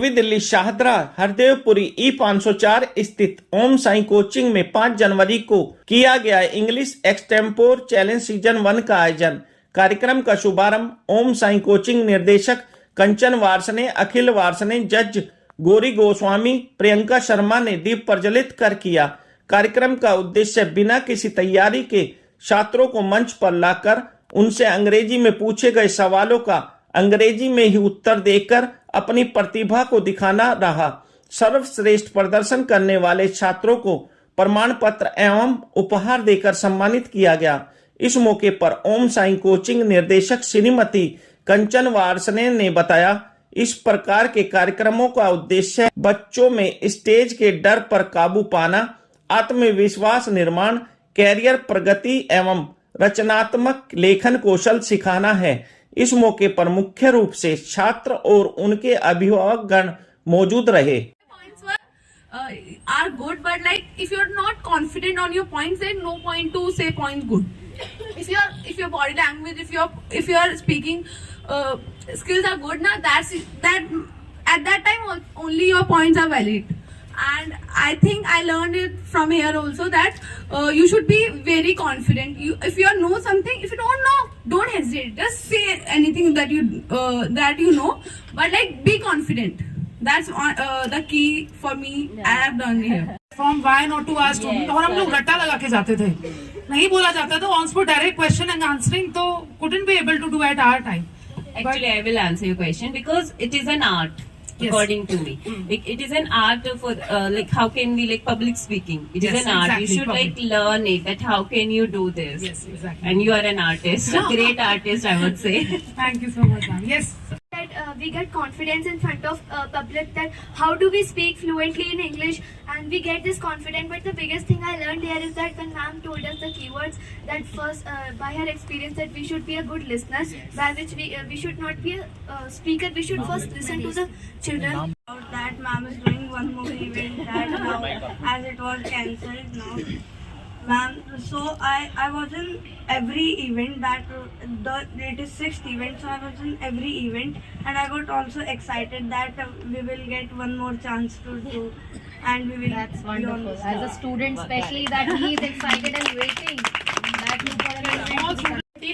पूर्वी दिल्ली शाहदरा हरदेवपुरी E504 स्थित ओम Sai coaching में 5 जनवरी को किया गया इंग्लिश एक्सटेम्पोर चैलेंज सीजन 1 का आयोजन। कार्यक्रम का शुभारंभ ओम साई कोचिंग निर्देशक कंचन वार्ष्णेय, अखिल वार्ष्णेय, जज गौरी गोस्वामी, प्रियंका शर्मा ने दीप प्रज्वलित कर किया। कार्यक्रम का उद्देश्य बिना किसी तैयारी के छात्रों को मंच पर लाकर उनसे अंग्रेजी में पूछे गए सवालों का अंग्रेजी में ही उत्तर देकर अपनी प्रतिभा को दिखाना रहा। सर्वश्रेष्ठ प्रदर्शन करने वाले छात्रों को प्रमाण पत्र एवं उपहार देकर सम्मानित किया गया। इस मौके पर ओम साई कोचिंग निर्देशक श्रीमती कंचन वार्ष्णेय ने बताया, इस प्रकार के कार्यक्रमों का उद्देश्य बच्चों में स्टेज के डर पर काबू पाना, आत्मविश्वास निर्माण, कैरियर प्रगति एवं रचनात्मक लेखन कौशल सिखाना है। इस मौके पर मुख्य रूप से छात्र और उनके अभिभावक गण मौजूद रहे। Are good, but like if you're not confident on your points, then no point to say points good. If your body language, if your speaking skills are good, na that at that time only your points are valid. And I think I learned it from here also that you should be very confident. If you know something, if you don't know, don't hesitate. Just say anything that you know, but like be confident. That's the key for me. Yeah. I have done here. From why not to ask student, और हम लोग रट्टा लगा के जाते थे, नहीं बोला जाता तो on spot direct question and answering तो couldn't be able to do at our time. Actually, I will answer your question because it is an art. Yes. According to me, like, it is an art for like how can we like public speaking? It is an art. Exactly, you should like learn it. That how can you do this? Yes, exactly. And you are an artist, a great artist, I would say. Thank you so much, ma'am. Yes. That we get confidence in front of public, that how do we speak fluently in English, and we get this confidence. But the biggest thing I learned here is that when ma'am told us the keywords, that first by her experience that we should be a good listener, by which we should not be a speaker, we should first listen to the children. That ma'am is doing one more event that now, as it was cancelled now. Ma'am, so I was in every event that it is 6th event, so I was in every event, and I got also excited that we will get one more chance to do, and we will. That's wonderful. As a student, especially that he is excited and waiting.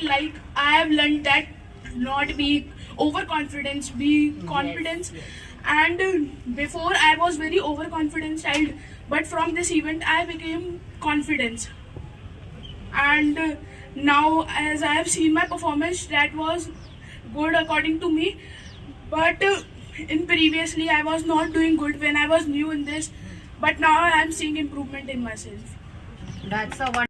Like I have learned that not be overconfident, be confident. And before I was very overconfident child, but from this event I became confident. And now as I have seen my performance, that was good according to me. But in previously I was not doing good when I was new in this. But now I am seeing improvement in myself. That's a wonderful.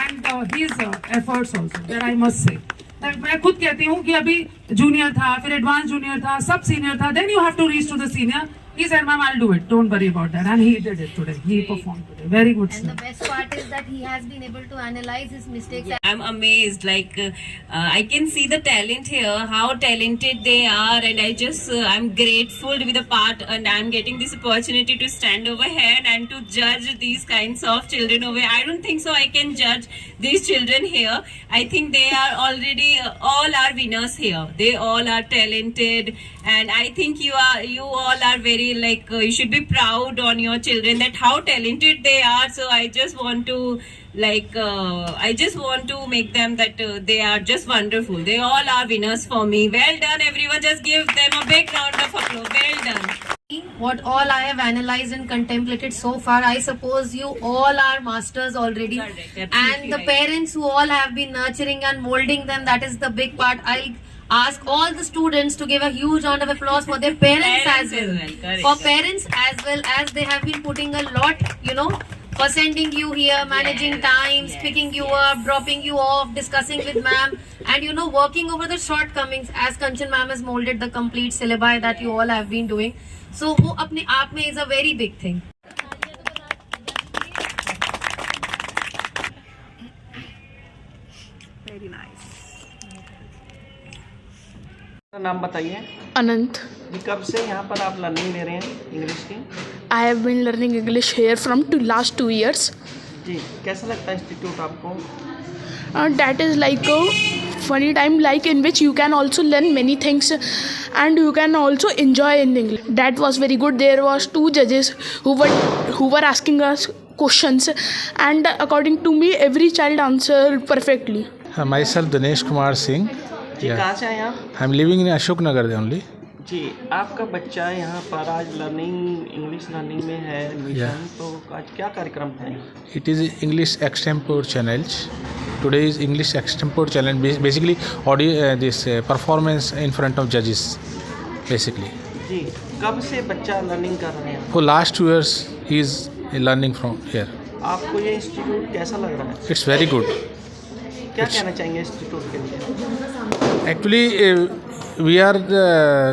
And his efforts also, that I must say. मैं खुद कहती हूँ कि अभी junior था, फिर advance junior था, सब सीनियर था, then you have to reach to the senior. He said, "Ma'am, I'll do it. Don't worry about that." And he did it today. He performed today. Very good. And the best part is that he has been able to analyze his mistakes. I'm amazed. Like I can see the talent here, how talented they are, and I just I'm grateful to be the part, and I'm getting this opportunity to stand over here and to judge these kinds of children over here. I don't think so I can judge these children here. I think they are already all are winners here. They all are talented, and I think you all are very like you should be proud on your children that how talented they are. So I just want to like I just want to make them that they are just wonderful. They all are winners for me. Well done everyone, just give them a big round of applause. Well done. What all I have analyzed and contemplated so far, I suppose you all are masters already. Correct, and the parents who all have been nurturing and molding them, that is the big part. I'll ask all the students to give a huge round of applause for their parents as well. For parents as well, as they have been putting a lot, for sending you here, managing time, picking you up, dropping you off, discussing with ma'am, and working over the shortcomings, as Kanchan ma'am has molded the complete syllabi that you all have been doing. So wo apne aap mein is a very big thing. Very nice. नाम बताइए। अनंत। जी, कब से यहाँ पर आप learning ले रहे हैं इंग्लिश की? I have been learning English here from last 2 years. जी, कैसा लगता है इंस्टीट्यूट आपको? That is like funny time like in which you can also learn many things and you can also enjoy in English. That was very good. There was 2 judges who were asking us questions, and according to me every child answered perfectly. Myself Dinesh Kumar Singh. जी कहाँ से आए आप? I'm living in Ashok Nagar only. जी आपका बच्चा यहाँ पर आज English learning में है एडमिशन, तो आज क्या कार्यक्रम था? It is English extempore challenge. Today is English extempore challenge. Basically, audio this performance in front of judges. Basically. जी कब से बच्चा लर्निंग कर रहे हैं? For last 2 years, he is learning from here. आपको ये इंस्टीट्यूट कैसा लग रहा है? It's very good. क्या कहना चाहेंगे इंस्टीट्यूट के लिए? Actually, we are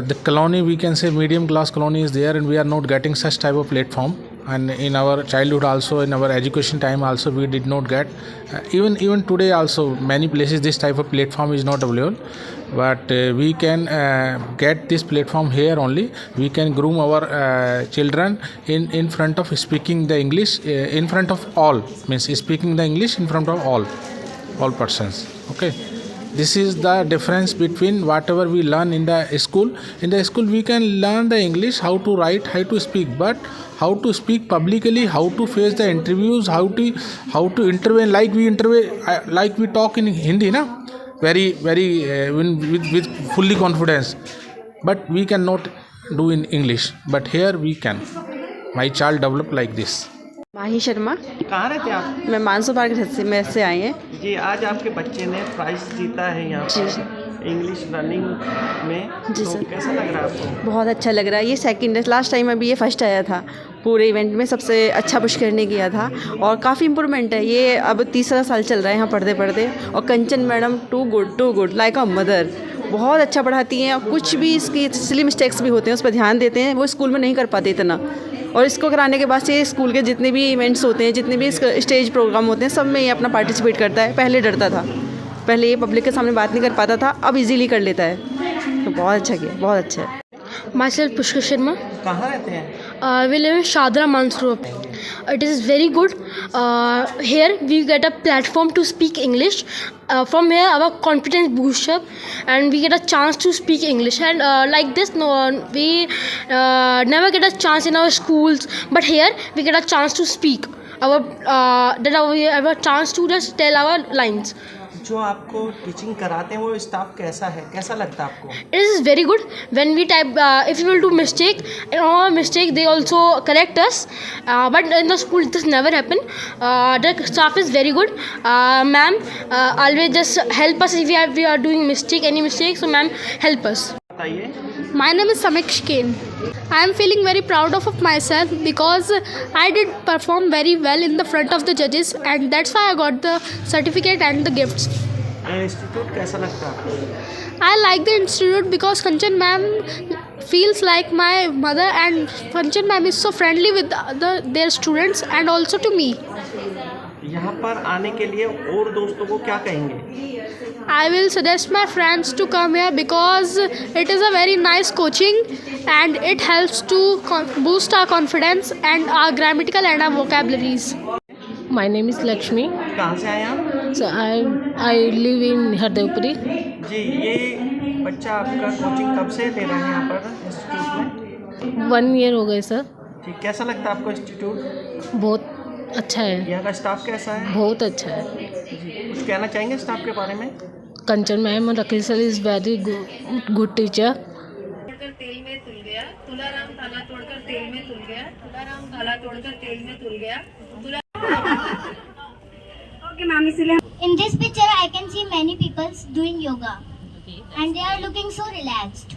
the colony. We can say medium class colony is there, and we are not getting such type of platform. And in our childhood also, in our education time also, we did not get. Even today also, many places this type of platform is not available. But we can get this platform here only. We can groom our children in front of speaking the English in front of all, means speaking the English in front of all persons. Okay. This is the difference between whatever we learn in the school. In the school, we can learn the English, how to write, how to speak, but how to speak publicly, how to face the interviews, how to intervene, like we talk in Hindi, na, very with fully confidence. But we cannot do in English. But here we can. My child developed like this. माही शर्मा। कहाँ रहते हैं आप? मैं मानसो park में से आई हैं। जी आज आपके बच्चे ने प्राइज जीता है यहाँ पर इंग्लिश लर्निंग में, जी तो सर। कैसा लग रहा है आपको? बहुत अच्छा लग रहा है। ये सेकंड है, लास्ट टाइम अभी ये फर्स्ट आया था, पूरे इवेंट में सबसे अच्छा पुष्कर ने किया था और काफ़ी इम्प्रूवमेंट है। ये अब 3रा साल चल रहा है यहाँ पढ़ते पढ़ते। और Kanchan madam too good like a mother, बहुत अच्छा पढ़ाती हैं। और कुछ भी इसकी सिली मिस्टेक्स भी होते हैं उस पर ध्यान देते हैं, वो स्कूल में नहीं कर पाते इतना। और इसको कराने के बाद से स्कूल के जितने भी इवेंट्स होते हैं, जितने भी स्टेज प्रोग्राम होते हैं, सब में ये अपना पार्टिसिपेट करता है। पहले डरता था, पहले ये पब्लिक के सामने बात नहीं कर पाता था, अब इजीली कर लेता है। तो बहुत अच्छा किया, बहुत अच्छा है। Myself Pushkar Sharma. कहाँ रहते हैं? We live in Shadra Mansur. It is very good. Here we get a platform to speak English. From here our confidence boosts up and we get a chance to speak English. And like this, no, we never get a chance in our schools. But here we get a chance to speak. We have a chance to just tell our lines. जो आपको teaching कराते हैं वो staff कैसा है, कैसा लगता है आपको? It is very good. When we type, if we will do mistake, in our mistake they also correct us. But in the school this never happen. The staff is very good. Ma'am always just help us if we are doing any mistake. So ma'am help us. बताइए। My name is Samiksh Kane. I am feeling very proud of myself because I did perform very well in the front of the judges and that's why I got the certificate and the gifts. Institute कैसा लगता है आपको? I like the institute because Kanchan ma'am feels like my mother and Kanchan ma'am is so friendly with their students and also to me. यहाँ पर आने के लिए और दोस्तों को क्या कहेंगे? I will suggest my friends to come here because it is a very nice coaching and it helps to boost our confidence and our grammatical and our vocabularies. My name is Lakshmi. कहाँ से आए आप? So I live in Hardevpuri. जी ये बच्चा आपका coaching कब से ले रहा है यहाँ पर इंस्टीट्यूट में? 1 year हो गए सर। ठीक, कैसा लगता है आपको इंस्टीट्यूट? बहुत अच्छा है। यहाँ का स्टाफ कैसा है? बहुत अच्छा है। जी कुछ कहना चाहेंगे स्टाफ के बारे में? कंचन मैम और Rakeel sir is very good teacher. तेल में तुल गया, तुलाराम थाला तोड़कर तेल में तुल गया, तुलाराम थाला तोड़कर तेल में तुल गया, Okay, ma'am, इसलिए In this picture, I can see many people doing yoga, and they are looking so relaxed.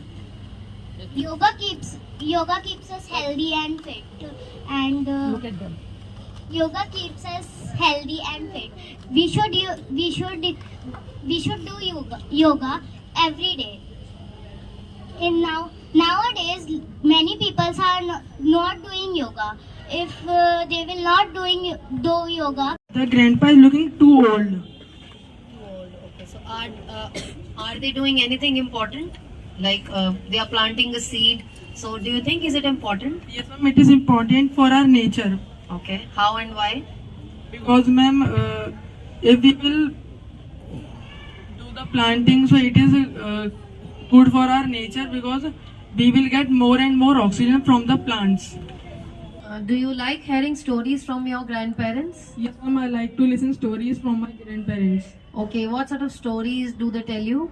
Yoga keeps us healthy and fit, and Look at them. yoga keeps us healthy and fit. We should do yoga every day. Nowadays, many people are not doing yoga. If they will not do yoga, the grandpa is looking too old. Okay, so are they doing anything important? Like they are planting a seed. So do you think is it important? Yes, ma'am, it is important for our nature. Okay, how and why? Because, ma'am, if we will do the planting, so it is good for our nature because we will get more and more oxygen from the plants. Do you like hearing stories from your grandparents? Yes, ma'am, I like to listen stories from my grandparents. Okay, what sort of stories do they tell you?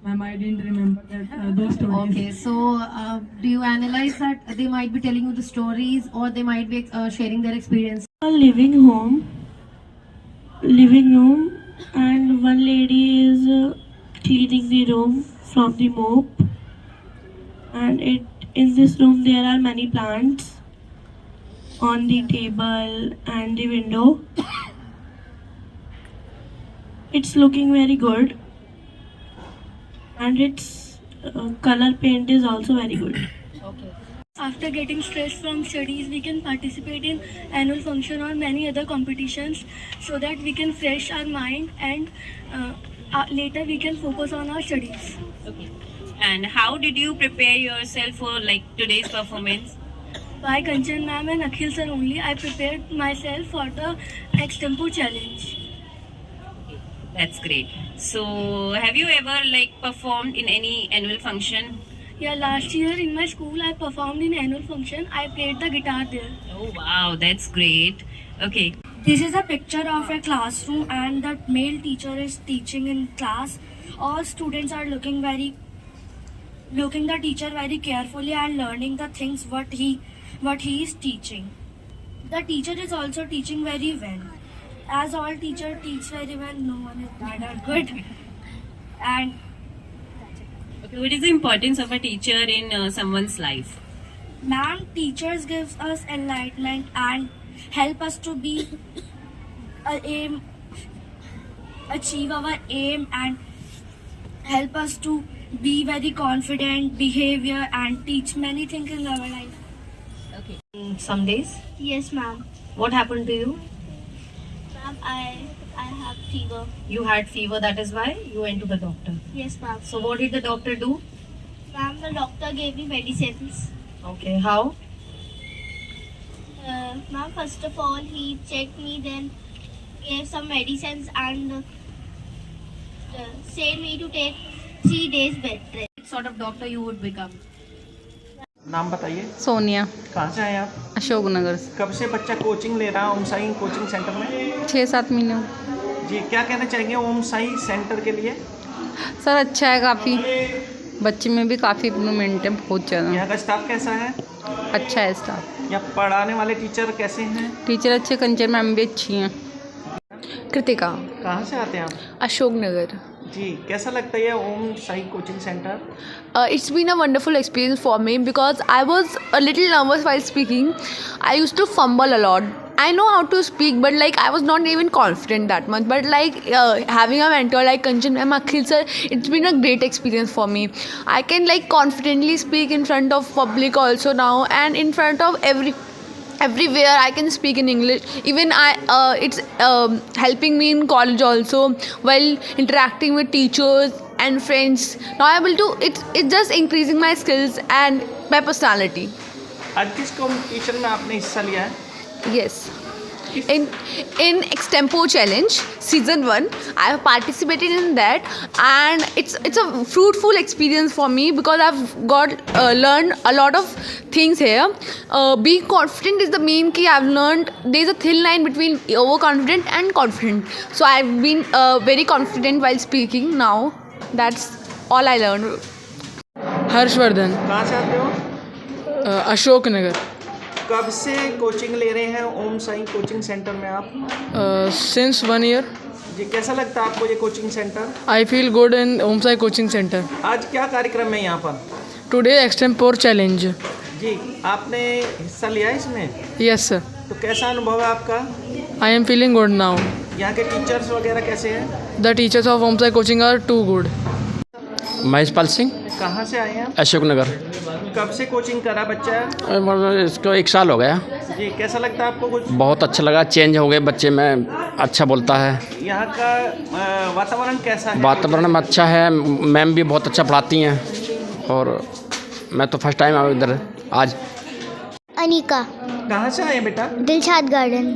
Ma'am, I didn't remember that those stories. Okay, so do you analyze that they might be telling you the stories or they might be sharing their experience? A living room, and one lady is cleaning the room from the mop, and in this room there are many plants on the table and the window. It's looking very good, and its color paint is also very good. After getting stressed from studies, we can participate in annual function or many other competitions so that we can fresh our mind and later we can focus on our studies. Okay. And how did you prepare yourself for like today's performance? By Kanchan ma'am and Akhil sir only, I prepared myself for the extempo challenge. That's great. So have you ever like performed in any annual function? Yeah, last year in my school I performed in annual function. I played the guitar there. Oh wow, that's great. Okay. This is a picture of a classroom and the male teacher is teaching in class. All students are looking the teacher very carefully and learning the things what he is teaching. The teacher is also teaching very well. As all teachers teach very well, no one is that good. And Okay, what is the importance of a teacher in someone's life? ma'am, teachers gives us enlightenment and help us to be achieve our aim and help us to be very confident behavior and teach many things in our life. Okay. Some days? Yes, ma'am. What happened to you? Ma'am, I have fever. You had fever, that is why you went to the doctor. Yes, ma'am. So what did the doctor do? Ma'am, the doctor gave me medicines. Okay, how? Ma'am, first of all, he checked me, then gave some medicines and said me to take 3 days bed rest. What sort of doctor you would become? नाम बताइए। सोनिया, कहाँ से आए आप? अशोक नगर से। कब से बच्चा कोचिंग ले रहा है ओम साई कोचिंग सेंटर में? 6-7 महीने। जी, क्या कहना चाहेंगे ओम साई सेंटर के लिए? सर अच्छा है, काफ़ी बच्चे में भी काफ़ी इम्प्रूवमेंट है, बहुत ज़्यादा। यहाँ का स्टाफ कैसा है? अच्छा है स्टाफ। यहाँ पढ़ाने वाले टीचर कैसे हैं? टीचर अच्छे, कंचन मैम भी अच्छी हैं। कृतिका, कहाँ से आते हैं आप? अशोक नगर। जी, कैसा लगता है Om Sai coaching centre? It's been a wonderful experience for me because I was a little nervous while speaking. I used to fumble a lot. I know how to speak, but like I was not even confident that much. But like having a mentor like Kanchan and Akhil sir, it's been a great experience for me. I can like confidently speak in front of public also now, and in front of everywhere I can speak in English. Even it's helping me in college also while interacting with teachers and friends. Now I'm able to it's just increasing my skills and my personality. आज किस competition में आपने हिस्सा लिया है? Yes. In Extempo Challenge Season 1, I have participated in that, and it's a fruitful experience for me because I've got learned a lot of things here. Being confident is the main key. I've learned there's a thin line between overconfident and confident. So I've been very confident while speaking now. That's all I learned. Harshvardhan, कहाँ से आते हो? अशोक नगर। कब से coaching ले रहे हैं ओम Sai coaching centre में आप? Since 1 year। जी, कैसा लगता है आपको ये coaching centre? I feel good in Om Sai coaching centre. आज क्या कार्यक्रम है यहाँ पर? Today extempore challenge. जी, आपने हिस्सा लिया है इसमें? Yes sir. तो कैसा अनुभव है आपका? I am feeling good now. यहाँ के टीचर्स वगैरह कैसे हैं? The teachers of Om Sai coaching are too good. Maheshpal Singh, कहाँ से आए हैं आप? अशोक नगर। कब से कोचिंग करा बच्चा? इसको 1 साल हो गया। जी, कैसा लगता है आपको कुछ? बहुत अच्छा लगा, चेंज हो गए बच्चे में, अच्छा बोलता है। यहाँ का वातावरण कैसा है? वातावरण में अच्छा है, मैम भी बहुत अच्छा पढ़ाती हैं, और मैं तो फर्स्ट टाइम आया इधर आज। अनिका। कहाँ से आए बेटा? दिलशाद गार्डन।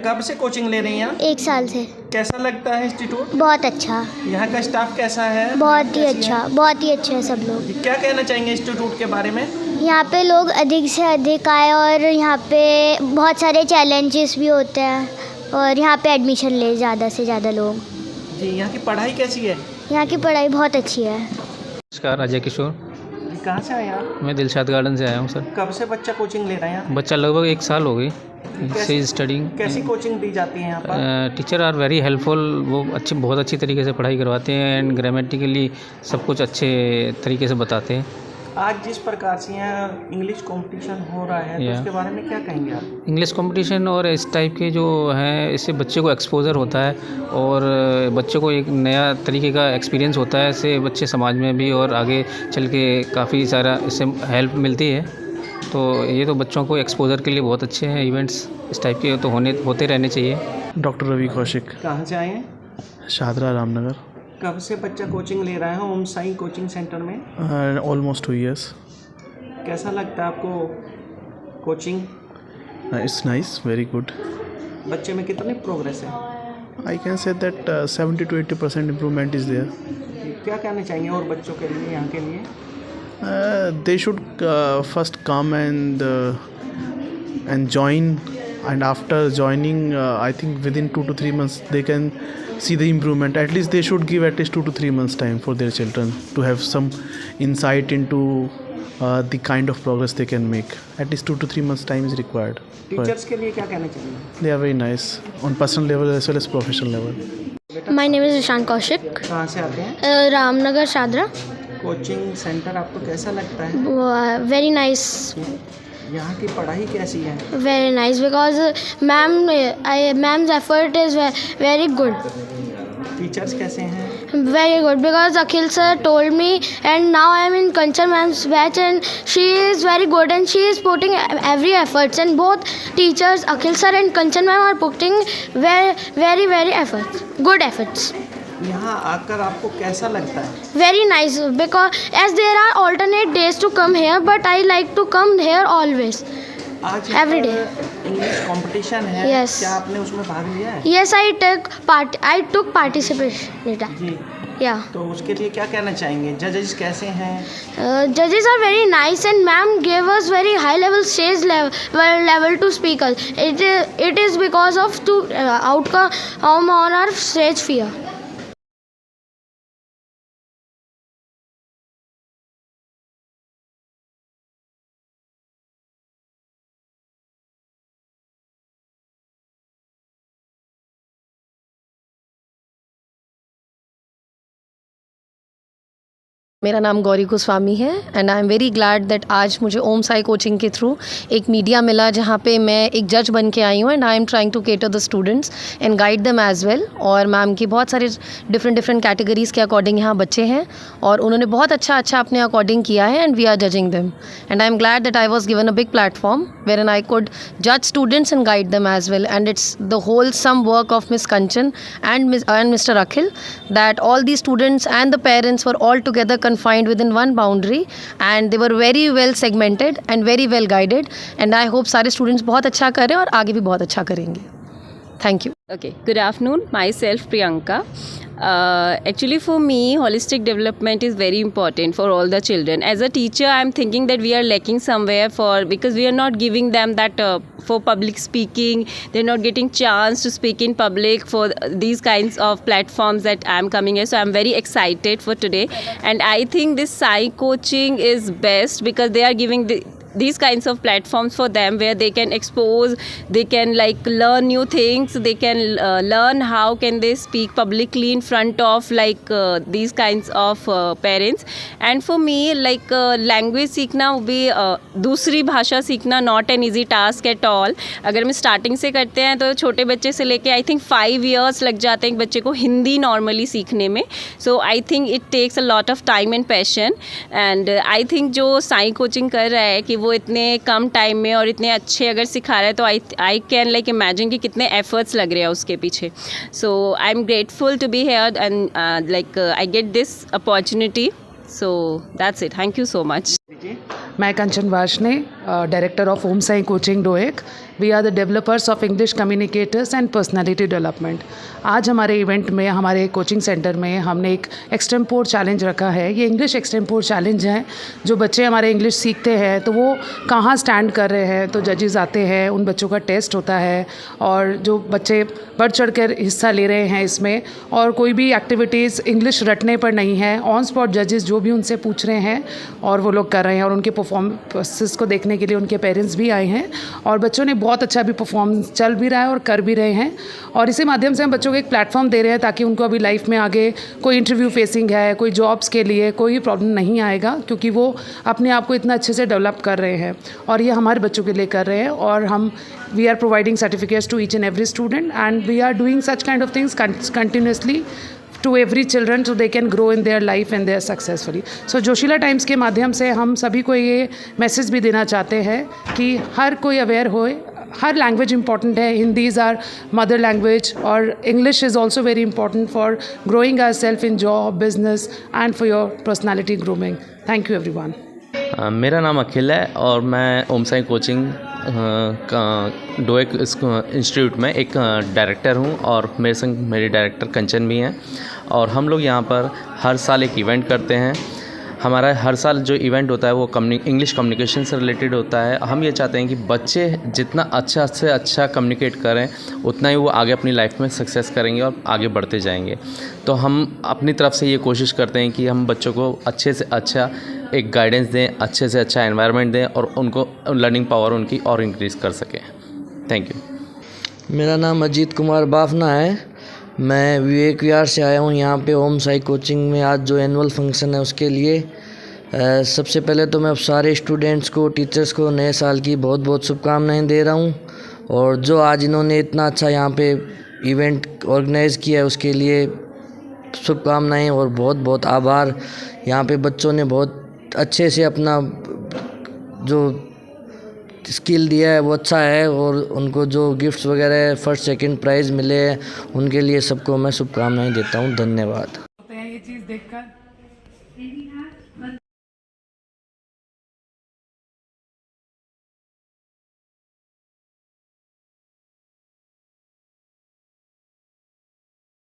कब से कोचिंग ले रही हैं? 1 साल से। कैसा लगता है इंस्टीट्यूट? बहुत अच्छा। यहाँ का स्टाफ कैसा है? बहुत ही अच्छा, बहुत ही अच्छे हैं सब लोग। क्या कहना चाहेंगे इंस्टीट्यूट के बारे में? यहाँ पे लोग अधिक से अधिक आए और यहाँ पे बहुत सारे चैलेंजेस भी होते हैं और यहाँ पे एडमिशन ले ज़्यादा से ज़्यादा लोग। जी, यहाँ की पढ़ाई कैसी है? यहाँ की पढ़ाई बहुत अच्छी है। नमस्कार, अजय किशोर। जी, कहाँ से आए आप? मैं दिलशाद गार्डन से आया हूँ सर। कब से बच्चा कोचिंग ले रहे हैं? बच्चा लगभग 1 साल हो गई से स्टडिंग। कैसी कोचिंग दी जाती है यहाँ पर? टीचर आर वेरी हेल्पफुल, वो बहुत अच्छी तरीके से पढ़ाई करवाते हैं एंड ग्रामेटिकली सब कुछ अच्छे तरीके से बताते हैं। आज जिस प्रकार से यहाँ इंग्लिश कंपटीशन हो रहा है तो उसके बारे में क्या कहेंगे आप? इंग्लिश कंपटीशन और इस टाइप के जो हैं, इससे बच्चे को एक्सपोजर होता है और बच्चे को एक नया तरीके का एक्सपीरियंस होता है। इससे बच्चे समाज में भी और आगे चल के काफ़ी सारा इससे हेल्प मिलती है। तो ये तो बच्चों को एक्सपोजर के लिए बहुत अच्छे हैं इवेंट्स इस टाइप के, तो होते रहने चाहिए। डॉक्टर रवि कौशिक। कहाँ से आए हैं? शादरा रामनगर। कब से बच्चा कोचिंग ले रहा है ओम साई कोचिंग सेंटर में? Almost 2 years। कैसा लगता है आपको coaching? It's nice, very good. बच्चे में कितनी प्रोग्रेस है? I can say that 70 to 80% improvement is there. क्या कहना चाहेंगे और बच्चों के लिए यहाँ के लिए? They should first come and join, and after joining I think within 2 to 3 months they can see the improvement. At least they should give at least 2 to 3 months time for their children to have some insight into the kind of progress they can make. At least 2 to 3 months time is required. Teachers के लिए क्या कहना चाहिए? They are very nice on personal level as well as professional level. My name is Ishan Kaushik। कहाँ से आते हैं? Ramnagar Shahdara. Coaching centre आपको कैसा लगता है? Very nice. यहाँ की पढ़ाई कैसी है? Very nice because ma'am's effort is very good. Teachers कैसे हैं? Very good because Akhil sir told me and now I am in Kanchan ma'am's batch and she is very good and she is putting every efforts and both teachers Akhil sir and Kanchan ma'am are putting very efforts, good efforts. यहाँ आकर आपको कैसा लगता है? Very nice because as there are alternate days to come here but I like to come here always. आज every day English competition है। Yes. क्या आपने उसमें भाग लिया है? Yes, I took participation. Ji. Yeah. तो उसके लिए क्या कहना चाहेंगे? जजेस कैसे हैं? Judges are very nice and ma'am gave us very high level stage level to speak us. It is because of outcome on our stage fear. मेरा नाम गौरी गोस्वामी है and I am very glad that आज मुझे ओम Sai coaching के through एक media मिला जहाँ पे मैं एक जज बन के आई हूँ and I am trying to cater the students and guide them as well. और मैम की बहुत सारे डिफरेंट कैटेगरीज़ के अकॉर्डिंग यहाँ बच्चे हैं और उन्होंने बहुत अच्छा अपने अकॉर्डिंग किया है and we are judging them and I am glad that I was given a big platform where and I could जज students and guide them as well and it's the wholesome work of miss Kanchan and Mr. Akhil that all these students and the parents were all together confined within one boundary and they were very well segmented and very well guided and I hope सारे students बहुत अच्छा करें और आगे भी बहुत अच्छा करेंगे। Thank you. Okay, good afternoon. Myself Priyanka. Actually for me, holistic development is very important for all the children. As a teacher, I am thinking that we are lacking somewhere because we are not giving them that for public speaking. They are not getting chance to speak in public for these kinds of platforms that I am coming here. So I am very excited for today. And I think this Sai coaching is best because they are giving these kinds of platforms for them where they can expose, they can like learn new things, they can learn how can they speak publicly in front of like these kinds of parents. And for me like language सीखना वो भी दूसरी भाषा सीखना not an easy task at all. अगर हम starting से करते हैं तो छोटे बच्चे से लेके आई थिंक 5 years लग जाते हैं एक बच्चे को हिंदी नॉर्मली सीखने में. So I think it takes a lot of time and passion and I think जो साई कोचिंग कर रहा है कि वो इतने कम टाइम में और इतने अच्छे अगर सिखा रहा है तो आई कैन लाइक इमेजिन कि कितने एफर्ट्स लग रहे हैं उसके पीछे. So I am grateful to be here and like I get this opportunity. So that's it. Thank you so much. मैं Kanchan Washne director of Om Sai Coaching DOEC. We are the developers of English communicators and personality development. आज हमारे event में हमारे coaching centre में हमने एक extempore challenge रखा है. ये इंग्लिश एक्सटेम्पोर चैलेंज है. जो बच्चे हमारे इंग्लिश सीखते हैं तो वो कहाँ स्टैंड कर रहे हैं, तो जजेस आते हैं, उन बच्चों का टेस्ट होता है और जो बच्चे बढ़ चढ़ कर हिस्सा ले रहे हैं इसमें, और कोई भी एक्टिविटीज़ इंग्लिश रटने पर नहीं है. ऑन स्पॉट जजेस जो भी उनसे पूछ रहे हैं और वो लोग कर रहे हैं, और उनके परफॉर्मेंसेस को देखने के लिए उनके पेरेंट्स भी आए हैं और बच्चों ने बहुत अच्छा भी परफॉर्मेंस चल भी रहा है और कर भी रहे हैं. और इसी माध्यम से हम बच्चों को एक प्लेटफॉर्म दे रहे हैं ताकि उनको अभी लाइफ में आगे कोई इंटरव्यू फेसिंग है, कोई जॉब्स के लिए कोई प्रॉब्लम नहीं आएगा, क्योंकि वो अपने आप को इतना अच्छे से डेवलप कर रहे हैं और ये हमारे बच्चों के लिए कर रहे हैं. और हम we are providing certificates to each and every student and we are doing such kind of things continuously to every children so they can grow in their life and they are successfully. So Joshila times के माध्यम से हम सभी को ये message भी देना चाहते हैं कि हर कोई अवेयर होए. हर लैंग्वेज इंपॉर्टेंट है. Hindi is our mother language और English is also very important for growing our self in job, business and for your personality grooming. Thank you everyone. मेरा नाम अखिल है और मैं ओम साई कोचिंग डोएक इंस्टीट्यूट में एक डायरेक्टर हूं और मेरे संग मेरे डायरेक्टर कंचन भी हैं. और हम लोग यहां पर हर साल एक इवेंट करते हैं. हमारा हर साल जो इवेंट होता है वो इंग्लिश कम्युनिकेशन से रिलेटेड होता है. हम ये चाहते हैं कि बच्चे जितना अच्छा से अच्छा कम्युनिकेट करें उतना ही वो आगे अपनी लाइफ में सक्सेस करेंगे और आगे बढ़ते जाएंगे. तो हम अपनी तरफ से ये कोशिश करते हैं कि हम बच्चों को अच्छे से अच्छा एक गाइडेंस दें, अच्छे से अच्छा एनवायरनमेंट दें और उनको लर्निंग पावर उनकी और इंक्रीज़ कर सकें. Thank you. मेरा नाम अजीत कुमार बाफना है. मैं विवेक विहार से आया हूँ यहाँ पे ओम साई कोचिंग में. आज जो एनुअल फंक्शन है उसके लिए सबसे पहले तो मैं सारे स्टूडेंट्स को, टीचर्स को नए साल की बहुत बहुत शुभकामनाएं दे रहा हूँ. और जो आज इन्होंने इतना अच्छा यहाँ पे इवेंट ऑर्गेनाइज़ किया है उसके लिए शुभकामनाएं और बहुत बहुत आभार. यहाँ पे बच्चों ने बहुत अच्छे से अपना जो स्किल दिया है वो अच्छा है और उनको जो गिफ्ट्स वगैरह फर्स्ट सेकंड प्राइज़ मिले हैं उनके लिए सबको मैं शुभकामनाएं देता हूँ. धन्यवाद. ये चीज़ देखकर